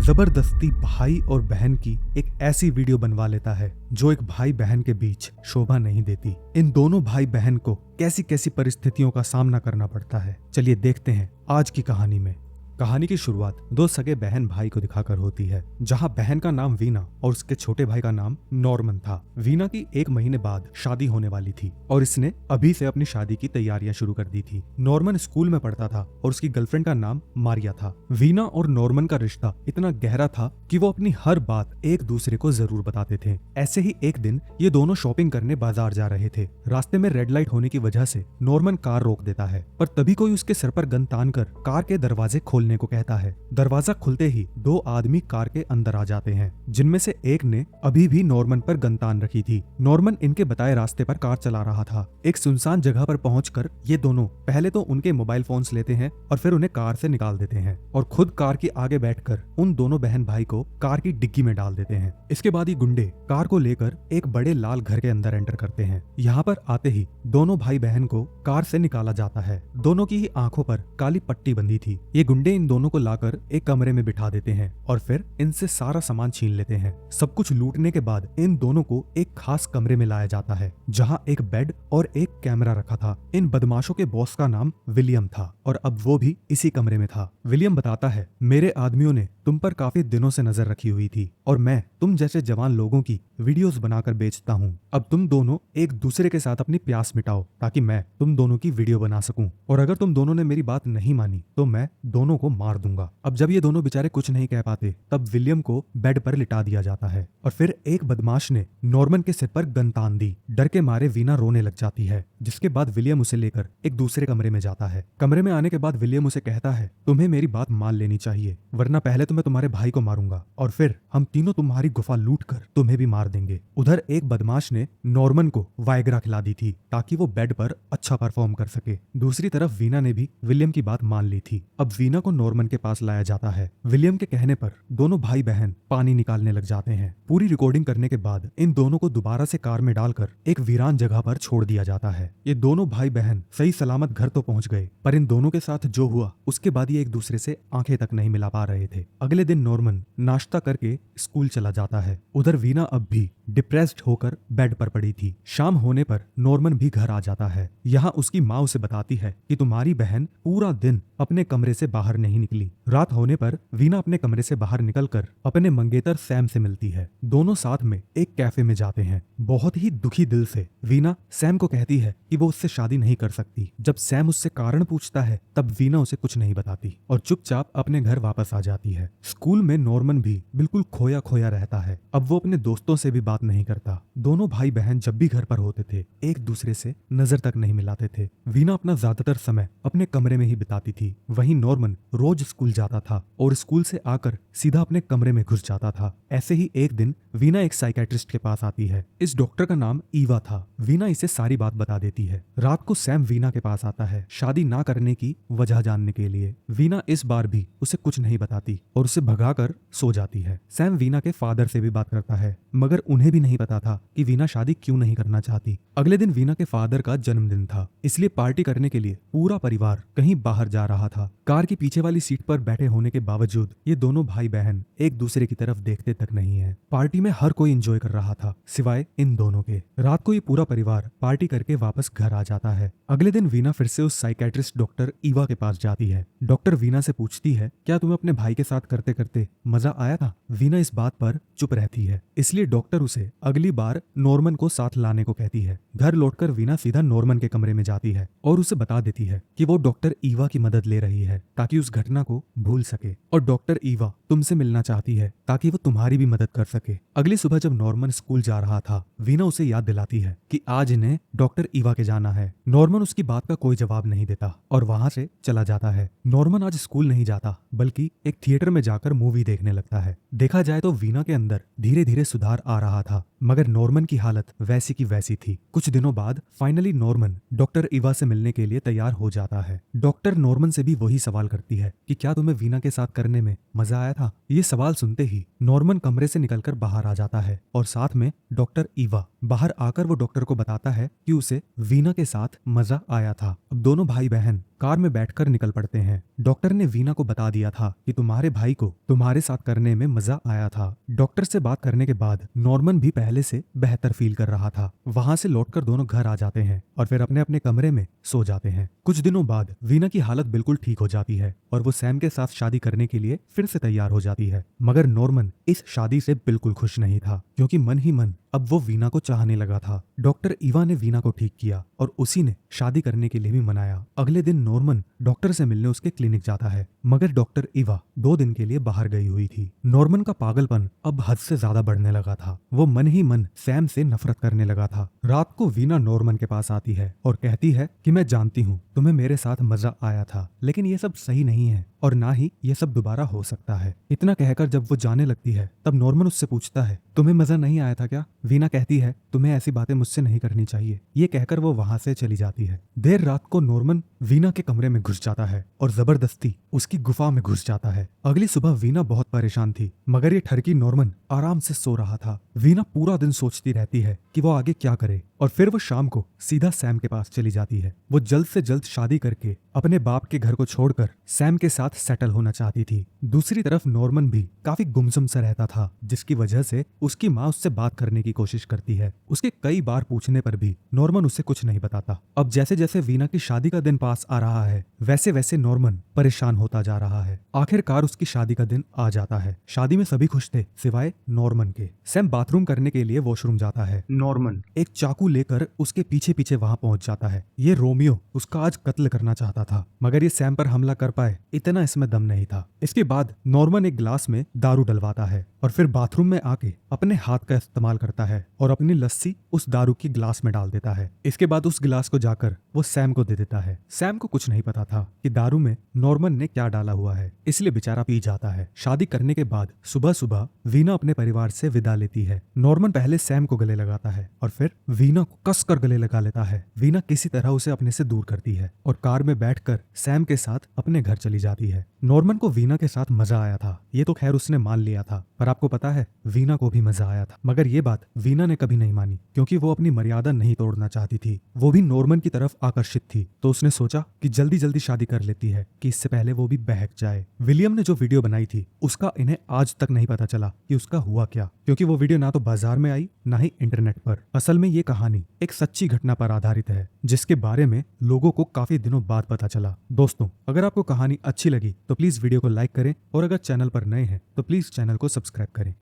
जबरदस्ती भाई और बहन की एक ऐसी वीडियो बनवा लेता है जो एक भाई बहन के बीच शोभा नहीं देती। इन दोनों भाई बहन को कैसी कैसी परिस्थितियों का सामना करना पड़ता है, चलिए देखते हैं आज की कहानी में। कहानी की शुरुआत दो सगे बहन भाई को दिखाकर होती है, जहां बहन का नाम वीना और उसके छोटे भाई का नाम नॉर्मन था। वीना की 1 महीने बाद शादी होने वाली थी और इसने अभी से अपनी शादी की तैयारियां शुरू कर दी थी। नॉर्मन स्कूल में पढ़ता था और उसकी गर्लफ्रेंड का नाम मारिया था। वीना और नॉर्मन का रिश्ता इतना गहरा था कि वो अपनी हर बात एक दूसरे को जरूर बताते थे। ऐसे ही एक दिन ये दोनों शॉपिंग करने बाजार जा रहे थे। रास्ते में रेड लाइट होने की वजह से नॉर्मन कार रोक देता है, पर तभी कोई उसके सर पर गन तान कर कार के दरवाजे खोलने को कहता है। दरवाजा खुलते ही 2 आदमी कार के अंदर आ जाते हैं, जिनमें से एक ने अभी भी नॉर्मन पर गन तान रखी थी। नॉर्मन इनके बताए रास्ते पर कार चला रहा था। एक सुनसान जगह पर पहुंचकर ये दोनों पहले तो उनके मोबाइल फोन्स लेते हैं और फिर उन्हें कार से निकाल देते हैं और खुद कार के आगे बैठकर उन दोनों बहन भाई को कार की डिग्गी में डाल देते हैं। इसके बाद ही गुंडे कार को लेकर एक बड़े लाल घर के अंदर एंटर करते हैं। यहाँ पर आते ही दोनों भाई बहन को कार से निकाला जाता है। दोनों की ही आंखों पर काली पट्टी बंधी थी। ये गुंडे इन दोनों को लाकर एक कमरे में बिठा देते हैं और फिर इनसे सारा सामान छीन लेते हैं। सब कुछ लूटने के बाद इन दोनों को एक खास कमरे में लाया जाता है, जहां एक बेड और एक कैमरा रखा था। इन बदमाशों के बॉस का नाम विलियम था और अब वो भी इसी कमरे में था। विलियम बताता है, मेरे आदमियों ने तुम पर काफी दिनों से नजर रखी हुई थी और मैं तुम जैसे जवान लोगों की वीडियोस बनाकर बेचता हूँ। अब तुम दोनों एक दूसरे के साथ अपनी प्यास मिटाओ ताकि मैं तुम दोनों की वीडियो बना सकूं, और अगर तुम दोनों ने मेरी बात नहीं मानी तो मैं दोनों को मार दूंगा। अब जब ये दोनों बेचारे कुछ नहीं कह पाते, तब विलियम को बेड पर लिटा दिया जाता है और फिर एक बदमाश ने नॉर्मन के सिर पर गन तान दी। डर के मारे वीना रोने लग जाती है, जिसके बाद विलियम उसे लेकर एक दूसरे कमरे में जाता है। कमरे में आने के बाद विलियम उसे कहता है, तुम्हें मेरी बात मान लेनी चाहिए, वरना पहले तो मैं तुम्हारे भाई को मारूंगा और फिर हम तीनों तुम्हारी गुफा लूट कर तुम्हें भी मार देंगे। उधर एक बदमाश ने नॉर्मन को वायग्रा खिला दी थी ताकि वो बेड पर अच्छा परफॉर्म कर सके। दूसरी तरफ वीना ने भी विलियम की बात मान ली थी। अब वीना को नॉर्मन के पास लाया जाता है। विलियम के कहने पर दोनों भाई बहन पानी निकालने लग जाते हैं। पूरी रिकॉर्डिंग करने के बाद इन दोनों को दोबारा से कार में डालकर एक वीरान जगह पर छोड़ दिया जाता है। ये दोनों भाई बहन सही सलामत घर तो पहुंच गए, पर इन दोनों के साथ जो हुआ उसके बाद ये एक दूसरे से आंखें तक नहीं मिला पा रहे थे। अगले दिन नॉर्मन नाश्ता करके स्कूल चला जाता है। उधर वीना अब भी डिप्रेस्ड होकर बेड पर पड़ी थी। शाम होने पर नॉर्मन भी घर आ जाता है। यहाँ उसकी माँ उसे बताती है कि तुम्हारी बहन पूरा दिन अपने कमरे से बाहर नहीं निकली। रात होने पर वीना अपने कमरे से बाहर निकलकर अपने मंगेतर सैम से मिलती है। दोनों साथ में एक कैफे में जाते हैं। बहुत ही दुखी दिल से वीना सैम को कहती है कि वो उससे शादी नहीं कर सकती। जब सैम उससे कारण पूछता है तब वीना उसे कुछ नहीं बताती और चुपचाप अपने घर वापस आ जाती है। स्कूल में नॉर्मन भी बिल्कुल खोया खोया रहता है। अब वो अपने दोस्तों से भी बात नहीं करता। दोनों भाई बहन जब भी घर पर होते थे एक दूसरे से नजर तक नहीं मिलाते थे। वीना अपना ज्यादातर समय अपने कमरे में ही बिताती थी। वहीं नॉर्मन रोज स्कूल जाता था और स्कूल से आकर सीधा अपने कमरे में घुस जाता था। ऐसे ही एक दिन वीना एक साइकेट्रिस्ट के पास आती है। इस डॉक्टर का नाम ईवा था। वीना इसे सारी बात बता देती है। रात को सैम वीना के पास आता है शादी ना करने की वजह जानने के लिए। वीना इस बार भी उसे कुछ नहीं बताती और उसे भगाकर सो जाती है। सैम वीना के फादर से भी बात करता है, मगर उन्हें भी नहीं पता था कि वीना शादी क्यों नहीं करना चाहती। अगले दिन वीना के फादर का जन्मदिन था, इसलिए पार्टी करने के लिए पूरा परिवार कहीं बाहर जा रहा था। कार की पीछे वाली सीट पर बैठे होने के बावजूद ये दोनों भाई बहन एक दूसरे की तरफ देखते तक नहीं है। पार्टी में हर कोई एंजॉय कर रहा था सिवाय इन दोनों के। रात को ये पूरा परिवार पार्टी करके वापस घर आ जाता है। अगले दिन वीना फिर से उस साइकेट्रिस्ट डॉक्टर ईवा के पास जाती है। डॉक्टर वीना से पूछती है, क्या तुम्हें अपने भाई के साथ करते करते मजा आया था? वीना इस बात पर चुप रहती है, इसलिए डॉक्टर उसे अगली बार नॉर्मन को साथ लाने को कहती है। घर लौटकर वीना सीधा नॉर्मन के कमरे में जाती है और उसे बता देती है कि वो डॉक्टर ईवा की मदद ले रही है ताकि उस घटना को भूल सके, और डॉक्टर ईवा तुमसे मिलना चाहती है ताकि वो तुम्हारी भी मदद कर सके। अगली सुबह जब नॉर्मन स्कूल जा रहा था, वीना उसे याद दिलाती है कि आज इन्हें डॉक्टर ईवा के जाना है। नॉर्मन उसकी बात का कोई जवाब नहीं देता और वहां से चला जाता है। नॉर्मन आज स्कूल नहीं जाता बल्कि एक थिएटर में जाकर मूवी देखने लगता है। देखा जाए तो वीना के अंदर धीरे धीरे सुधार आ रहा था, मगर नॉर्मन की हालत वैसी की वैसी थी। कुछ दिनों बाद फाइनली नॉर्मन डॉक्टर ईवा से मिलने के लिए तैयार हो जाता है। डॉक्टर नॉर्मन से भी वही सवाल करती है कि क्या तुम्हें वीना के साथ करने में मजा आया था? ये सवाल सुनते ही नॉर्मन कमरे से निकलकर बाहर आ जाता है और साथ में डॉक्टर ईवा। बाहर आकर वो डॉक्टर को बताता है कि उसे वीना के साथ मजा आया था। अब दोनों भाई बहन कार में बैठकर निकल पड़ते हैं। डॉक्टर ने वीना को बता दिया था कि तुम्हारे भाई को तुम्हारे साथ करने में मजा आया था। डॉक्टर से बात करने के बाद नॉर्मन भी पहले से बेहतर फील कर रहा था। वहां से लौटकर दोनों घर आ जाते हैं और फिर अपने अपने कमरे में सो जाते हैं। कुछ दिनों बाद वीना की हालत बिल्कुल ठीक हो जाती है और वो सैम के साथ शादी करने के लिए फिर से तैयार हो जाती है। मगर नॉर्मन इस शादी से बिल्कुल खुश नहीं था, क्योंकि मन ही मन अब वो वीना को चाहने लगा था। डॉक्टर इवा ने वीना को ठीक किया और उसी ने शादी करने के लिए भी मनाया। अगले दिन नॉर्मन डॉक्टर से मिलने उसके क्लिनिक जाता है, मगर डॉक्टर इवा 2 दिन के लिए बाहर गई हुई थी। नॉर्मन का पागलपन अब हद से ज्यादा बढ़ने लगा था। वो मन ही मन सैम से नफरत करने लगा था। रात को वीना नॉर्मन के पास आती है और कहती है कि मैं जानती हूँ तुम्हें मेरे साथ मजा आया था, लेकिन ये सब सही नहीं है और ना ही ये सब दोबारा हो सकता है। इतना कहकर जब वो जाने लगती है तब नॉर्मन उससे पूछता है, तुम्हें मजा नहीं आया था क्या? वीना कहती है, तुम्हें ऐसी बातें मुझसे नहीं करनी चाहिए। ये कहकर वो वहां से चली जाती है। देर रात को नॉर्मन वीना के कमरे में घुस जाता है और जबरदस्ती उसकी गुफा में घुस जाता है। अगली सुबह वीना बहुत परेशान थी, मगर ये ठरकी नॉर्मन आराम से सो रहा था। वीना पूरा दिन सोचती रहती है कि वो आगे क्या करे और फिर वो शाम को सीधा सैम के पास चली जाती है। वो जल्द से जल्द शादी करके अपने बाप के घर को छोड़कर सैम के साथ सेटल होना चाहती थी। दूसरी तरफ नॉर्मन भी काफी गुमसुम सा रहता था, जिसकी वजह से उसकी माँ उससे बात करने की कोशिश करती है। उसके कई बार पूछने पर भी नॉर्मन उसे कुछ नहीं बताता। अब जैसे जैसे वीना की शादी का दिन पास आ रहा है, वैसे वैसे नॉर्मन परेशान होता जा रहा है। आखिरकार उसकी शादी का दिन आ जाता है। शादी में सभी खुश थे सिवाय नॉर्मन के। सैम बाथरूम करने के लिए वॉशरूम जाता है। नॉर्मन एक चाकू लेकर उसके पीछे पीछे वहां पहुंच जाता है। ये रोमियो उसका आज कत्ल करना चाहता था, मगर ये सैम पर हमला कर पाए इतना इसमें दम नहीं था। इसके बाद नॉर्मन एक गिलास में दारू डलवाता है और फिर बाथरूम में आके अपने हाथ का इस्तेमाल करता है और अपनी लस्सी उस दारू की गिलास में डाल देता है। इसके बाद उस गिलास को जाकर वो सैम को दे देता है। सैम को कुछ नहीं पता था कि दारू में नॉर्मन ने क्या डाला हुआ है, इसलिए बेचारा पी जाता है। शादी करने के बाद सुबह सुबह वीना अपने परिवार से विदा लेती है। नॉर्मन पहले सैम को गले लगाता है और फिर वीना को कसकर गले लगा लेता है। वीना किसी तरह उसे अपने से दूर करती है और कार में बैठकर सैम के साथ अपने घर चली जाती है। नॉर्मन को वीना के साथ मजा आया था, ये तो खैर उसने मान लिया था, पर आपको पता है वीना को भी मजा आया था। मगर ये बात वीना ने कभी नहीं मानी, क्योंकि वो अपनी मर्यादा नहीं तोड़ना चाहती थी। वो भी नॉर्मन की तरफ आकर्षित थी, तो उसने सोचा कि जल्दी जल्दी शादी कर लेती है कि इससे पहले वो भी बहक जाए। विलियम ने जो वीडियो बनाई थी उसका इन्हें आज तक नहीं पता चला कि उसका हुआ क्या, क्योंकि वो वीडियो ना तो बाजार में आई ना ही इंटरनेट पर। असल में ये कहानी एक सच्ची घटना पर आधारित है, जिसके बारे में लोगों को काफी दिनों बाद पता चला। दोस्तों, अगर आपको कहानी अच्छी लगी तो प्लीज वीडियो को लाइक करें और अगर चैनल पर नए हैं तो प्लीज चैनल को सब्सक्राइब करें।